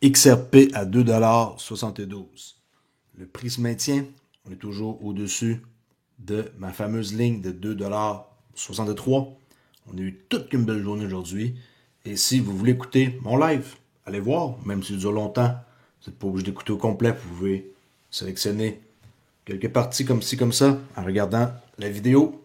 XRP à 2,72 $. Le prix se maintient. On est toujours au-dessus de ma fameuse ligne de 2,63 $. On a eu toute une belle journée aujourd'hui. Et si vous voulez écouter mon live, allez voir, même s'il dure longtemps. Vous n'êtes pas obligé d'écouter au complet. Vous pouvez sélectionner quelques parties comme ci, comme ça, en regardant la vidéo.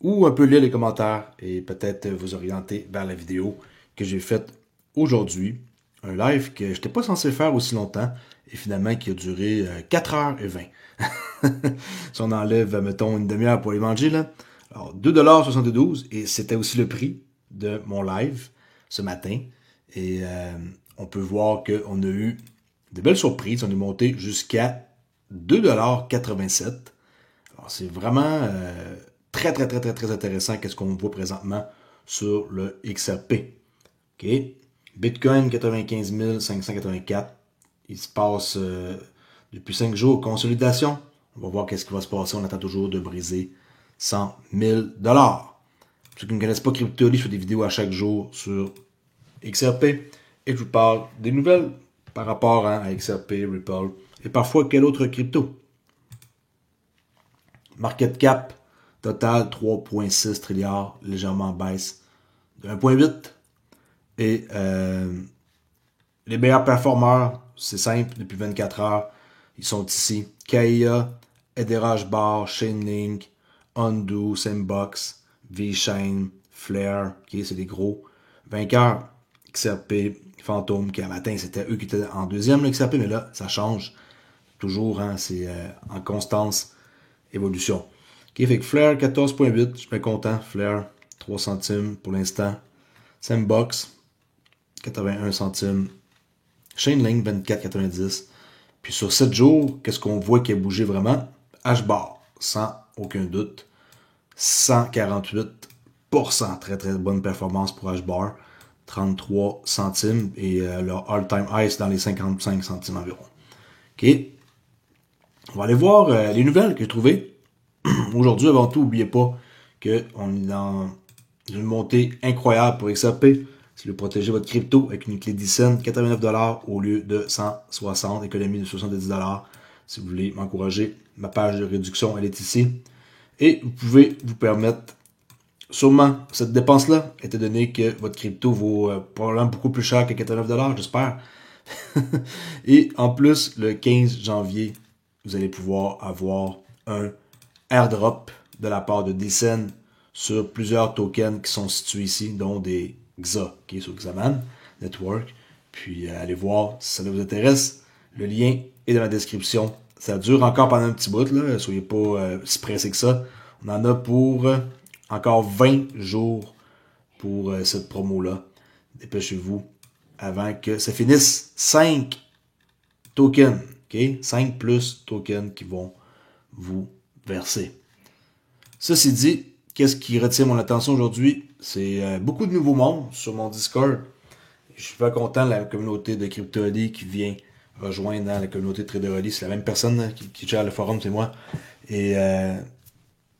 Ou un peu lire les commentaires et peut-être vous orienter vers la vidéo que j'ai faite aujourd'hui. Un live que je n'étais pas censé faire aussi longtemps et finalement qui a duré 4h20. Si on enlève, mettons, une demi-heure pour les manger, là. Alors, 2,72 $, et c'était aussi le prix de mon live ce matin. Et on peut voir qu'on a eu de belles surprises. On est monté jusqu'à 2,87 $. Alors, c'est vraiment très intéressant qu'est-ce qu'on voit présentement sur le XRP. OK? Bitcoin, 95 584. Il se passe depuis 5 jours, consolidation. On va voir qu'est-ce qui va se passer. On attend toujours de briser 100 000 $. Pour ceux qui ne connaissent pas Crypto.ly, je fais des vidéos à chaque jour sur XRP. Et je vous parle des nouvelles par rapport à XRP, Ripple et parfois quel autre crypto. Market cap total 3,6 trilliards, légèrement en baisse de 1,8. Et les meilleurs performeurs, c'est simple, depuis 24 heures, ils sont ici. Kaya, Ederage Bar, Chainlink, Undo, Sandbox, V-Chain, Flare, okay, c'est des gros vainqueurs. XRP, Phantom, qui à matin, c'était eux qui étaient en deuxième, le XRP, mais là, ça change. Toujours, hein, c'est en constance évolution. Okay, fait que Flare, 14,8, je suis bien content. Flare, 3 centimes pour l'instant. Sandbox, 81 centimes. Chainlink, 24,90. Puis sur 7 jours, qu'est-ce qu'on voit qui a bougé vraiment? H-Bar, sans aucun doute. 148%. Très bonne performance pour H-Bar. 33 centimes. Et leur all-time high, c'est dans les 55 centimes environ. OK. On va aller voir les nouvelles que j'ai trouvées. Aujourd'hui, avant tout, n'oubliez pas qu'on est dans une montée incroyable pour XRP. Si vous protégez votre crypto avec une clé d'Isen, 89 $ au lieu de 160, économie de 70 $. Si vous voulez m'encourager, ma page de réduction, elle est ici. Et vous pouvez vous permettre, sûrement, cette dépense-là, étant donné que votre crypto vaut probablement beaucoup plus cher que 89 $, j'espère. Et en plus, le 15 janvier, vous allez pouvoir avoir un airdrop de la part de Disen sur plusieurs tokens qui sont situés ici, dont des XA, qui est sur Xaman Network. Puis allez voir si ça vous intéresse. Le lien est dans la description. Ça dure encore pendant un petit bout, là. Soyez pas si pressés que ça. On en a pour encore 20 jours pour cette promo-là. Dépêchez-vous avant que ça finisse. 5 tokens, ok? 5 plus tokens qui vont vous verser. Ceci dit, qu'est-ce qui retient mon attention aujourd'hui? C'est beaucoup de nouveaux mondes sur mon Discord. Je suis pas content de la communauté de Crypto.ly qui vient rejoindre dans la communauté de Trader.ly. C'est la même personne qui gère le forum, c'est moi. Et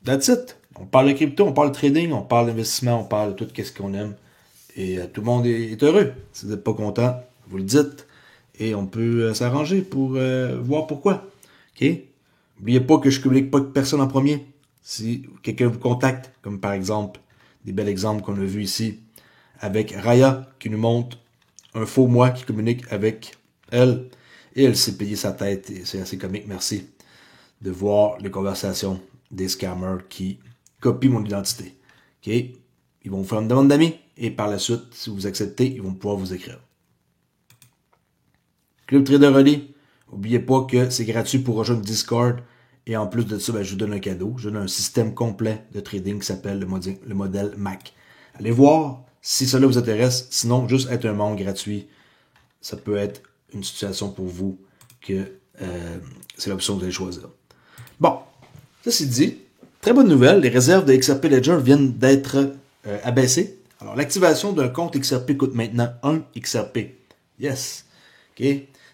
that's it. On parle de crypto, on parle de trading, on parle d'investissement, on parle de tout ce qu'on aime. Et tout le monde est heureux. Si vous n'êtes pas content, vous le dites. Et on peut s'arranger pour voir pourquoi. OK? N'oubliez pas que je ne communique pas avec personne en premier. Si quelqu'un vous contacte, comme par exemple, des bels exemples qu'on a vus ici, avec Raya, qui nous montre un faux moi qui communique avec elle, et elle s'est payé sa tête, et c'est assez comique, merci, de voir les conversations des scammers qui copient mon identité. OK? Ils vont vous faire une demande d'amis, et par la suite, si vous acceptez, ils vont pouvoir vous écrire. Club Trader.ly, n'oubliez pas que c'est gratuit pour rejoindre Discord. Et en plus de ça, je vous donne un cadeau. Je donne un système complet de trading qui s'appelle le modèle Mac. Allez voir si cela vous intéresse. Sinon, juste être un membre gratuit, ça peut être une situation pour vous que c'est l'option que vous allez choisir. Bon, ceci dit, très bonne nouvelle. Les réserves de XRP Ledger viennent d'être abaissées. Alors, l'activation d'un compte XRP coûte maintenant 1 XRP. Yes. OK.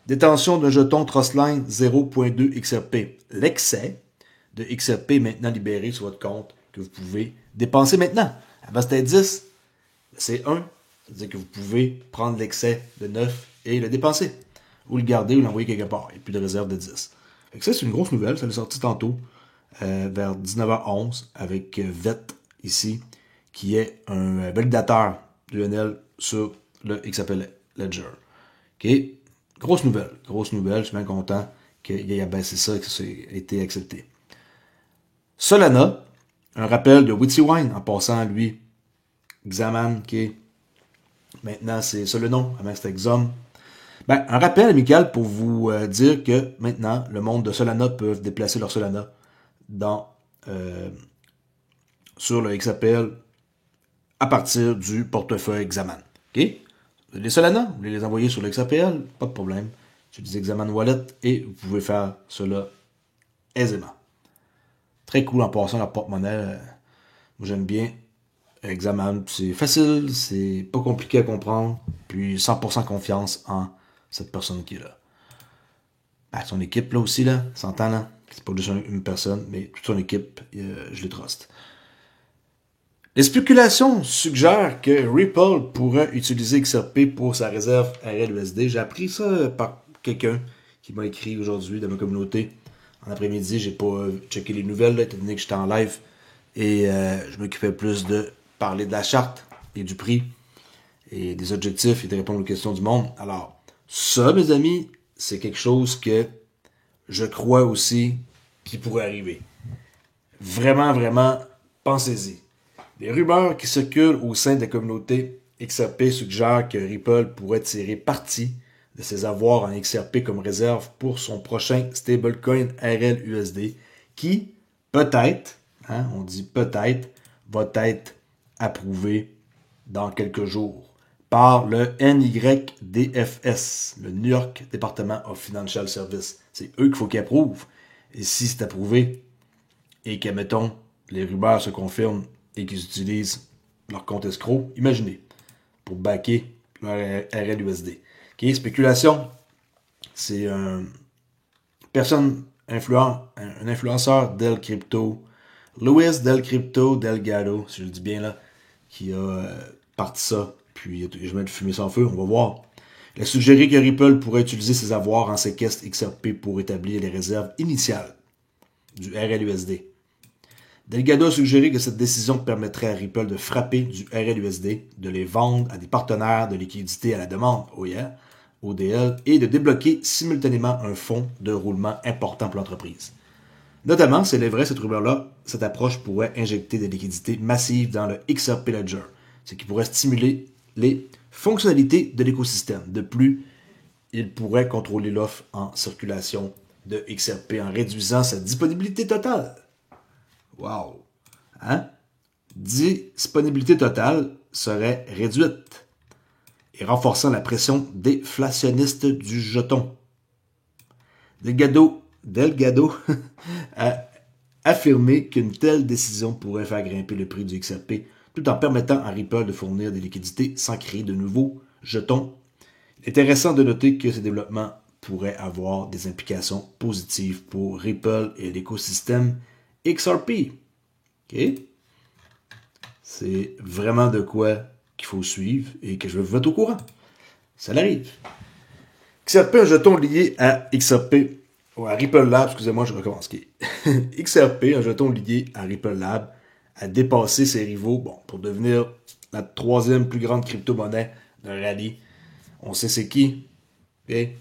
Détention d'un jeton Trustline 0.2 XRP. L'excès de XRP est maintenant libéré sur votre compte que vous pouvez dépenser maintenant. Avant c'était 10, c'est 1. C'est-à-dire que vous pouvez prendre l'excès de 9 et le dépenser. ou le garder ou l'envoyer quelque part. Il n'y a plus de réserve de 10. Fait que ça, c'est une grosse nouvelle. Ça l'est sorti tantôt, vers 19h11, avec VET ici, qui est un validateur d'UNL sur le XML Ledger. OK? Grosse nouvelle. Je suis bien content qu'il ait abaissé ça et que ça ait été accepté. Solana, un rappel de Witty Wine, en passant à lui, Xaman, qui est maintenant, c'est ça le nom, avant c'était Xom. Ben, un rappel amical pour vous dire que maintenant, le monde de Solana peuvent déplacer leur Solana sur le XAPL à partir du portefeuille Xaman. OK? Les Solana, vous voulez les envoyer sur le XAPL, pas de problème. Utilisez Xaman Wallet et vous pouvez faire cela aisément. Très cool en passant leur porte-monnaie. Moi, j'aime bien Xaman. C'est facile, c'est pas compliqué à comprendre. Puis 100% confiance en cette personne qui est là. Ben, son équipe, là aussi, là, s'entend, là. C'est pas juste une personne, mais toute son équipe, je les trust. Les spéculations suggèrent que Ripple pourrait utiliser XRP pour sa réserve RLUSD. J'ai appris ça par quelqu'un qui m'a écrit aujourd'hui dans ma communauté. En après-midi, j'ai pas checké les nouvelles, là, étant donné que j'étais en live. Et je m'occupais plus de parler de la charte et du prix et des objectifs et de répondre aux questions du monde. Alors, ça, mes amis, c'est quelque chose que je crois aussi qui pourrait arriver. Vraiment, vraiment, pensez-y. Les rumeurs qui circulent au sein de la communauté XRP suggèrent que Ripple pourrait tirer parti de ses avoirs en XRP comme réserve pour son prochain stablecoin RLUSD qui, peut-être, on dit peut-être, va être approuvé dans quelques jours par le NYDFS, le New York Department of Financial Services. C'est eux qu'il faut qu'ils approuvent. Et si c'est approuvé et que, mettons, les rumeurs se confirment et qu'ils utilisent leur compte escroc, imaginez, pour backer leur RLUSD. OK, spéculation, c'est un influenceur Del Crypto, Luis Del Crypto Delgado, si je le dis bien là, qui a parti ça, puis je mets de fumer sans feu, on va voir. Il a suggéré que Ripple pourrait utiliser ses avoirs en séquestre XRP pour établir les réserves initiales du RLUSD. Delgado a suggéré que cette décision permettrait à Ripple de frapper du RLUSD, de les vendre à des partenaires de liquidité à la demande, ODL, et de débloquer simultanément un fonds de roulement important pour l'entreprise. Notamment, c'est vrai cette rumeur-là, cette approche pourrait injecter des liquidités massives dans le XRP Ledger, ce qui pourrait stimuler les fonctionnalités de l'écosystème. De plus, il pourrait contrôler l'offre en circulation de XRP en réduisant sa disponibilité totale. Wow! Disponibilité totale serait réduite et renforçant la pression déflationniste du jeton. Delgado a affirmé qu'une telle décision pourrait faire grimper le prix du XRP tout en permettant à Ripple de fournir des liquidités sans créer de nouveaux jetons. Il est intéressant de noter que ces développements pourraient avoir des implications positives pour Ripple et l'écosystème XRP. OK? C'est vraiment de quoi qu'il faut suivre et que je veux vous mettre au courant. Ça l'arrive. XRP, un jeton lié à XRP, ou à Ripple Lab, excusez-moi, je recommence. XRP, un jeton lié à Ripple Lab, a dépassé ses rivaux, pour devenir la troisième plus grande crypto-monnaie d'un rallye. On sait c'est qui. Okay?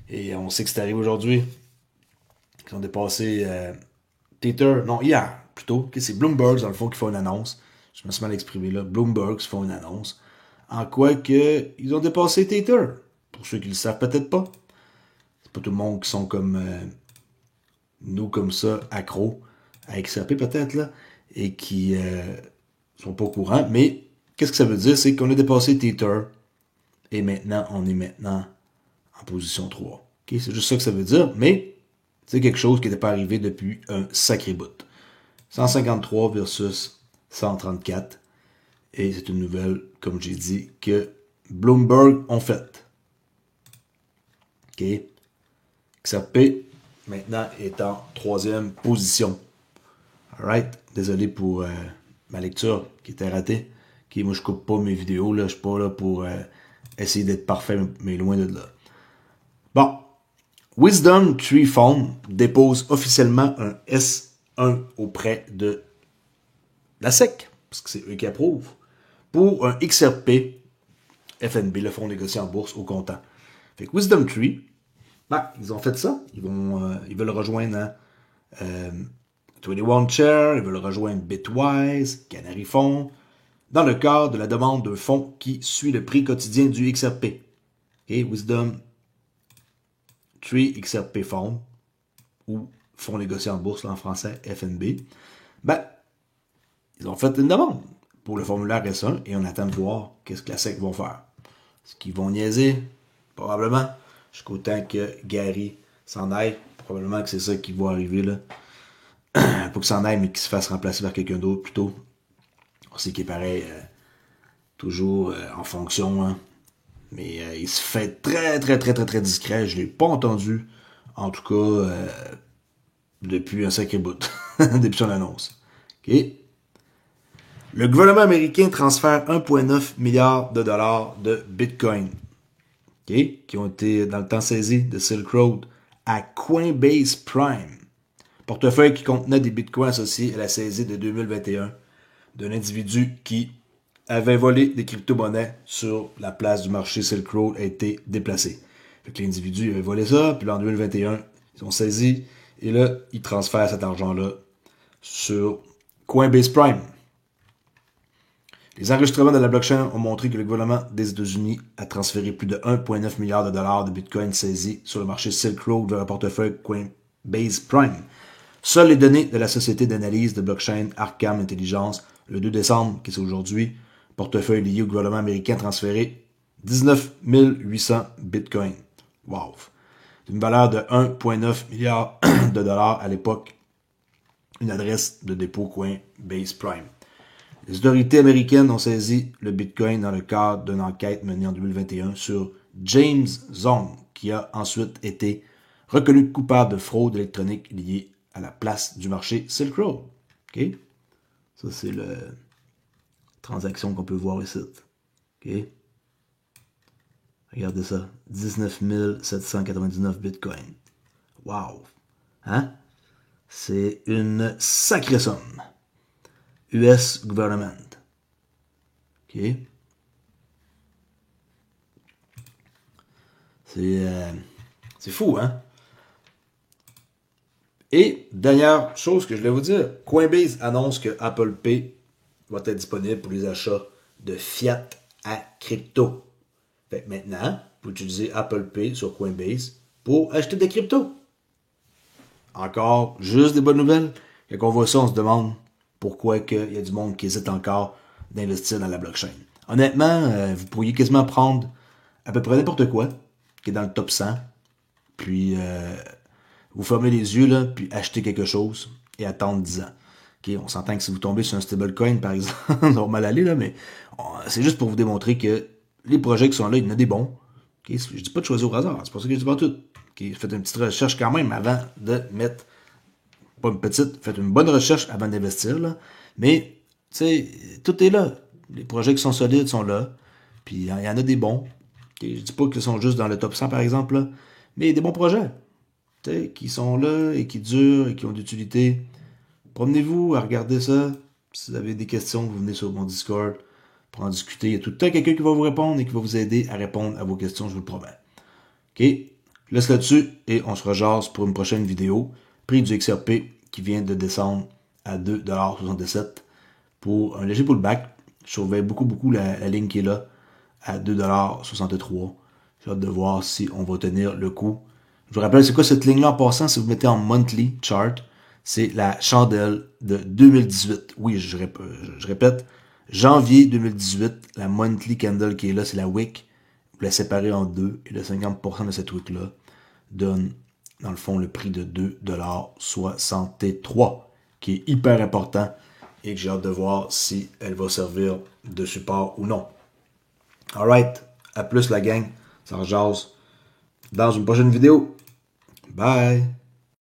Et on sait que c'est arrivé aujourd'hui. Ils ont dépassé Tether, non, hier plutôt. Okay? C'est Bloomberg, dans le fond, qui fait une annonce. Je me suis mal exprimé là. Bloomberg qui font une annonce. En quoi que ils ont dépassé Tether. Pour ceux qui ne le savent peut-être pas. C'est pas tout le monde qui sont comme nous, comme ça, accros à XRP peut-être, là. Et qui sont pas au courant. Mais qu'est-ce que ça veut dire? C'est qu'on a dépassé Tether. Et maintenant, on est maintenant en position 3. Okay? C'est juste ça que ça veut dire. Mais c'est quelque chose qui n'était pas arrivé depuis un sacré bout. 153 versus 134. Et c'est une nouvelle, comme j'ai dit, que Bloomberg ont faite. OK? XRP, maintenant, est en troisième position. Alright? Désolé pour ma lecture qui était ratée. OK? Moi, je coupe pas mes vidéos. Là. Je suis pas là pour essayer d'être parfait, mais loin de là. Bon, Wisdom Tree Fund dépose officiellement un S1 auprès de la SEC, parce que c'est eux qui approuvent, pour un XRP FNB, le fonds négocié en bourse au comptant. Fait que Wisdom Tree, ben, ils ont fait ça. Ils veulent rejoindre 21 Chair, ils veulent rejoindre Bitwise, Canary Fund, dans le cadre de la demande d'un fonds qui suit le prix quotidien du XRP. Et Wisdom Tree XRP Fund, ou fonds négocié en bourse là, en français, FNB, ben, ils ont fait une demande pour le formulaire S1 et on attend de voir qu'est-ce que la SEC vont faire. Est-ce qu'ils vont niaiser? Probablement. Jusqu'au temps que Gary s'en aille. Probablement que c'est ça qui va arriver là. Pas qu'il s'en aille, mais qu'il se fasse remplacer par quelqu'un d'autre plutôt. On sait qu'il est pareil, toujours en fonction. Hein. Mais il se fait très discret. Je ne l'ai pas entendu. En tout cas, depuis un sacré bout. Depuis son annonce. OK? Le gouvernement américain transfère 1,9 milliard de dollars de Bitcoin, okay, qui ont été dans le temps saisis de Silk Road à Coinbase Prime, portefeuille qui contenait des Bitcoins associés à la saisie de 2021 d'un individu qui avait volé des crypto-monnaies sur la place du marché Silk Road a été déplacé. Fait que l'individu avait volé ça, puis là, en 2021, ils ont saisi, et là, ils transfèrent cet argent-là sur Coinbase Prime. Les enregistrements de la blockchain ont montré que le gouvernement des États-Unis a transféré plus de 1,9 milliard de dollars de Bitcoin saisis sur le marché Silk Road vers le portefeuille Coinbase Prime. Seules les données de la société d'analyse de blockchain Arkham Intelligence, le 2 décembre, qui est aujourd'hui, portefeuille lié au gouvernement américain transféré 19 800 Bitcoin. Wow! D'une valeur de 1,9 milliard de dollars à l'époque. Une adresse de dépôt Coinbase Prime. Les autorités américaines ont saisi le Bitcoin dans le cadre d'une enquête menée en 2021 sur James Zong, qui a ensuite été reconnu coupable de fraude électronique liée à la place du marché Silk Road. Okay? Ça, c'est la transaction qu'on peut voir ici. Okay? Regardez ça. 19 799 Bitcoin. Wow! Hein? C'est une sacrée somme. US Government. OK? C'est fou, hein? Et, dernière chose que je voulais vous dire, Coinbase annonce que Apple Pay va être disponible pour les achats de fiat à crypto. Fait que maintenant, vous pouvez utiliser Apple Pay sur Coinbase pour acheter des cryptos. Encore, juste des bonnes nouvelles. Quand on voit ça, on se demande pourquoi il y a du monde qui hésite encore d'investir dans la blockchain. Honnêtement, vous pourriez quasiment prendre à peu près n'importe quoi qui est dans le top 100, puis vous fermez les yeux, là, puis acheter quelque chose et attendre 10 ans. Okay, on s'entend que si vous tombez sur un stablecoin, par exemple, ça va mal aller, là, mais c'est juste pour vous démontrer que les projets qui sont là, il y en a des bons. Okay, je dis pas de choisir au hasard, c'est pour ça que je dis pas tout. Okay, faites une petite recherche quand même avant de mettre, pas une petite, faites une bonne recherche avant d'investir, là. Mais, tu sais, tout est là. Les projets qui sont solides sont là. Puis, il y en a des bons. Okay, je dis pas qu'ils sont juste dans le top 100, par exemple, là, mais des bons projets. Tu sais, qui sont là et qui durent et qui ont d'utilité. Promenez-vous à regarder ça. Si vous avez des questions, vous venez sur mon Discord pour en discuter. Il y a tout le temps quelqu'un qui va vous répondre et qui va vous aider à répondre à vos questions, je vous le promets. OK? Je laisse là-dessus et on se rejase pour une prochaine vidéo. Prix du XRP qui vient de descendre à 2,67$ pour un léger pullback. Je surveille beaucoup la ligne qui est là à 2,63$. J'ai hâte de voir si on va tenir le coup. Je vous rappelle, c'est quoi cette ligne-là en passant? Si vous mettez en monthly chart, c'est la chandelle de 2018. Oui, je répète, janvier 2018, la monthly candle qui est là, c'est la wick. Vous la séparez en deux et le 50% de cette wick-là donne, dans le fond, le prix de 2,63$, qui est hyper important et que j'ai hâte de voir si elle va servir de support ou non. Alright, à plus la gang, ça rejase dans une prochaine vidéo. Bye!